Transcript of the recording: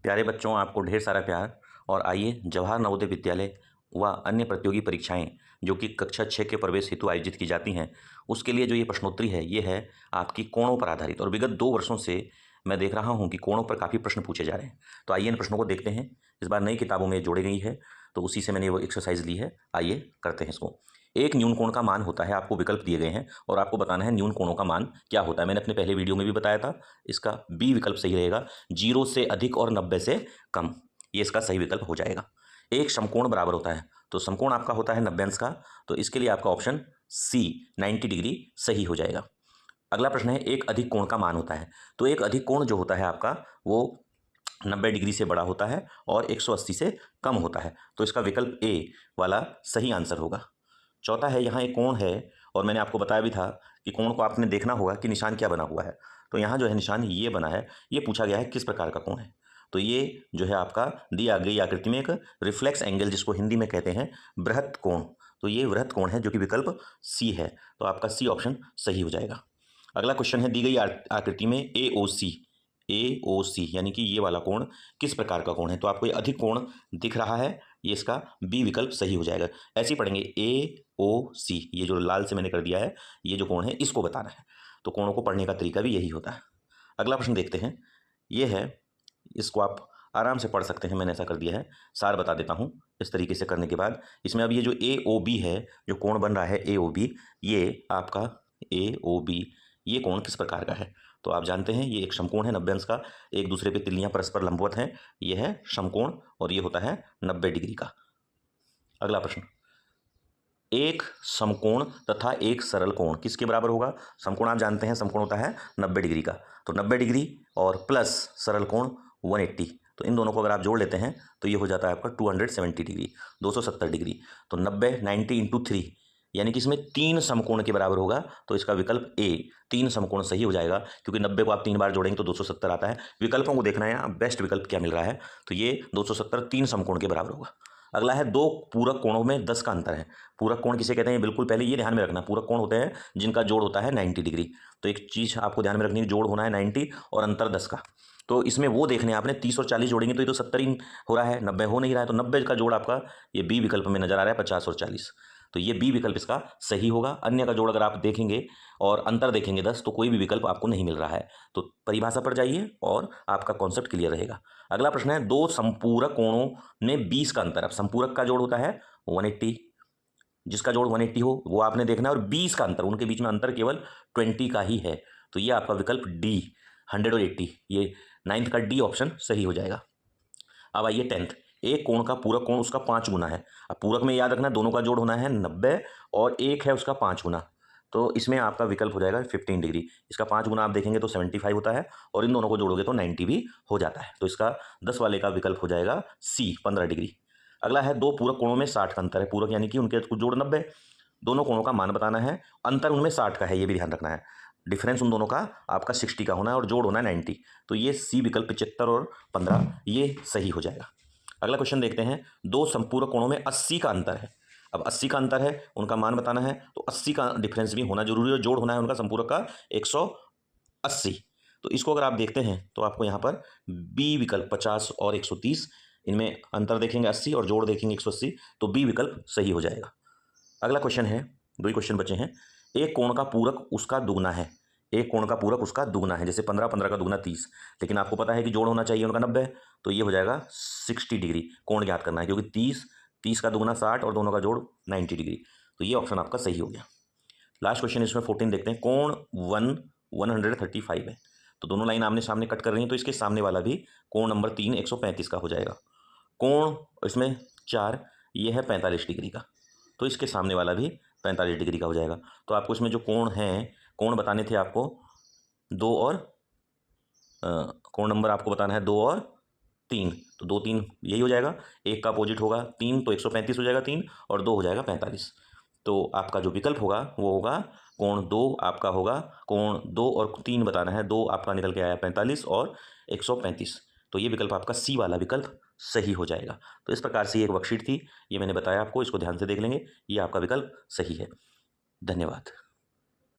प्यारे बच्चों, आपको ढेर सारा प्यार। और आइए, जवाहर नवोदय विद्यालय व अन्य प्रतियोगी परीक्षाएं जो कि कक्षा 6 के प्रवेश हेतु आयोजित की जाती हैं, उसके लिए जो ये प्रश्नोत्तरी है, ये है आपकी कोणों पर आधारित। और विगत 2 वर्षों से मैं देख रहा हूं कि कोणों पर काफ़ी प्रश्न पूछे जा रहे हैं। तो आइए इन प्रश्नों को देखते हैं। इस बार नई किताबों में जोड़ी गई है, तो उसी से मैंने वो एक्सरसाइज ली है। आइए करते हैं इसको। एक न्यून कोण का मान होता है, आपको विकल्प दिए गए हैं और आपको बताना है न्यून कोणों का मान क्या होता है। मैंने अपने पहले वीडियो में भी बताया था। इसका बी विकल्प सही रहेगा, 0 से अधिक और 90 से कम। ये इसका सही विकल्प हो जाएगा। एक समकोण बराबर होता है, तो समकोण आपका होता है 90 अंश का, तो इसके लिए आपका ऑप्शन सी 90 डिग्री सही हो जाएगा। अगला प्रश्न है, एक अधिक कोण का मान होता है। तो एक अधिक कोण जो होता है आपका, वो 90 डिग्री से बड़ा होता है और 180 से कम होता है। तो इसका विकल्प ए वाला सही आंसर होगा। चौथा है, यहाँ एक कोण है और मैंने आपको बताया भी था कि कोण को आपने देखना होगा कि निशान क्या बना हुआ है। तो यहाँ जो है निशान ये बना है, ये पूछा गया है किस प्रकार का कोण है। तो ये जो है आपका दिया गई आकृति में एक रिफ्लेक्स एंगल, जिसको हिंदी में कहते हैं बृहत कोण। तो ये वृहत कोण है, जो कि विकल्प सी है। तो आपका सी ऑप्शन सही हो जाएगा। अगला क्वेश्चन है, दी गई आकृति में ए ओ सी यानी कि ये वाला कोण किस प्रकार का कोण है। तो आपको ये अधिक कोण दिख रहा है, ये इसका बी विकल्प सही हो जाएगा। ऐसे ही पढ़ेंगे ए ओ सी, ये जो लाल से मैंने कर दिया है, ये जो कोण है इसको बताना है। तो कोणों को पढ़ने का तरीका भी यही होता है। अगला प्रश्न देखते हैं, ये है, इसको आप आराम से पढ़ सकते हैं, मैंने ऐसा कर दिया है। सार बता देता हूँ। इस तरीके से करने के बाद इसमें अब ये जो ए ओ बी है, जो कोण बन रहा है ए ओ बी, ये आपका ए ओ बी, ये कोण किस प्रकार का है। तो आप जानते हैं ये एक समकोण है 90 अंश का, एक दूसरे पे तिल्लियां परस्पर लंबवत हैं, ये है समकोण और ये होता है 90 डिग्री का। अगला प्रश्न, एक समकोण तथा एक सरल कोण किसके बराबर होगा। समकोण आप जानते हैं, समकोण होता है 90 डिग्री का, तो 90 डिग्री और प्लस सरल कोण 180, तो इन दोनों को अगर आप जोड़ लेते हैं तो ये हो जाता है आपका 270 डिग्री, 270 डिग्री। तो 90 इंटू 3 यानी कि इसमें 3 समकोण के बराबर होगा। तो इसका विकल्प ए 3 समकोण सही हो जाएगा, क्योंकि 90 को आप 3 बार जोड़ेंगे तो 270 आता है। विकल्पों को देखना है बेस्ट विकल्प क्या मिल रहा है, तो ये 270 3 समकोण के बराबर होगा। अगला है, दो पूरक कोणों में 10 का अंतर है। पूरक कोण किसे कहते हैं, बिल्कुल पहले ये ध्यान में रखना, पूरक कोण होते हैं जिनका जोड़ होता है 90 डिग्री। तो एक चीज़ आपको ध्यान में रखनी है, जोड़ होना है 90 और अंतर 10 का। तो इसमें वो देखने आपने 30 और 40 जोड़ेंगे तो ये तो 70 ही हो रहा है, 90 हो नहीं रहा है। तो 90 का जोड़ आपका ये बी विकल्प में नजर आ रहा है, 50 और 40। तो ये बी विकल्प इसका सही होगा। अन्य का जोड़ अगर आप देखेंगे और अंतर देखेंगे 10, तो कोई भी विकल्प आपको नहीं मिल रहा है। तो परिभाषा पर जाइए और आपका कॉन्सेप्ट क्लियर रहेगा। अगला प्रश्न है, दो संपूरक कोणों में 20 का अंतर। अब संपूरक का जोड़ होता है 180, जिसका जोड़ 180 हो वो आपने देखना है, और 20 का अंतर, उनके बीच में अंतर केवल 20 का ही है। तो ये आपका विकल्प डी 100 और 80, ये 9th का डी ऑप्शन सही हो जाएगा। अब आइए 10th, एक कोण का पूरक कोण उसका 5 गुना है। अब पूरक में याद रखना, दोनों का जोड़ होना है 90 और एक है उसका 5 गुना। तो इसमें आपका विकल्प हो जाएगा 15 डिग्री। इसका 5 गुना आप देखेंगे तो 75 होता है, और इन दोनों को जोड़ोगे तो 90 भी हो जाता है। तो इसका 10 वाले का विकल्प हो जाएगा सी 15 डिग्री। अगला है, दो पूरक कोणों में 60 का अंतर है। पूरक यानी कि उनके जोड़ 90, दोनों कोणों का मान बताना है, अंतर उनमें 60 का है, ये भी ध्यान रखना है। डिफरेंस उन दोनों का आपका 60 का होना है और जोड़ होना है 90। तो ये सी विकल्प 75 और 15 ये सही हो जाएगा। अगला क्वेश्चन देखते हैं, दो संपूरक कोणों में 80 का अंतर है। अब 80 का अंतर है, उनका मान बताना है, तो 80 का डिफरेंस भी होना जरूरी है, जोड़ होना है उनका संपूरक का 180। तो इसको अगर आप देखते हैं तो आपको यहाँ पर बी विकल्प 50 और 130, इनमें अंतर देखेंगे 80 और जोड़ देखेंगे 180, तो बी विकल्प सही हो जाएगा। अगला क्वेश्चन है, दो ही क्वेश्चन बचे हैं, एक कोण का पूरक उसका दुगना है। एक कोण का पूरक उसका दुगना है, जैसे 15 15 का दुगना 30, लेकिन आपको पता है कि जोड़ होना चाहिए उनका 90, तो ये हो जाएगा 60 डिग्री। कोण ज्ञात करना है, क्योंकि 30 का दुगना 60 और दोनों का जोड़ 90 डिग्री। तो ये ऑप्शन आपका सही हो गया। लास्ट क्वेश्चन इसमें 14 देखते हैं, कोण 135 है। तो दोनों लाइन आमने सामने कट कर रही हैं, तो इसके सामने वाला भी कोण नंबर 3 135 का हो जाएगा। कोण इसमें 4, ये है 45 डिग्री का, तो इसके सामने वाला भी 45 डिग्री का हो जाएगा। तो आपको इसमें जो कोण हैं, कोण बताने थे आपको 2 और कोण नंबर आपको बताना है 2 और 3, तो 2 3 यही हो जाएगा। एक का अपोजिट होगा 3, तो 135 हो जाएगा 3, और 2 हो जाएगा 45। तो आपका जो विकल्प होगा वो होगा कोण 2 आपका होगा, कोण 2 और 3 बताना है, 2 आपका निकल के आया 45 और 135। तो ये विकल्प आपका सी वाला विकल्प सही हो जाएगा। तो इस प्रकार से ये एक वर्कशीट थी, ये मैंने बताया आपको, इसको ध्यान से देख लेंगे, ये आपका विकल्प सही है। धन्यवाद।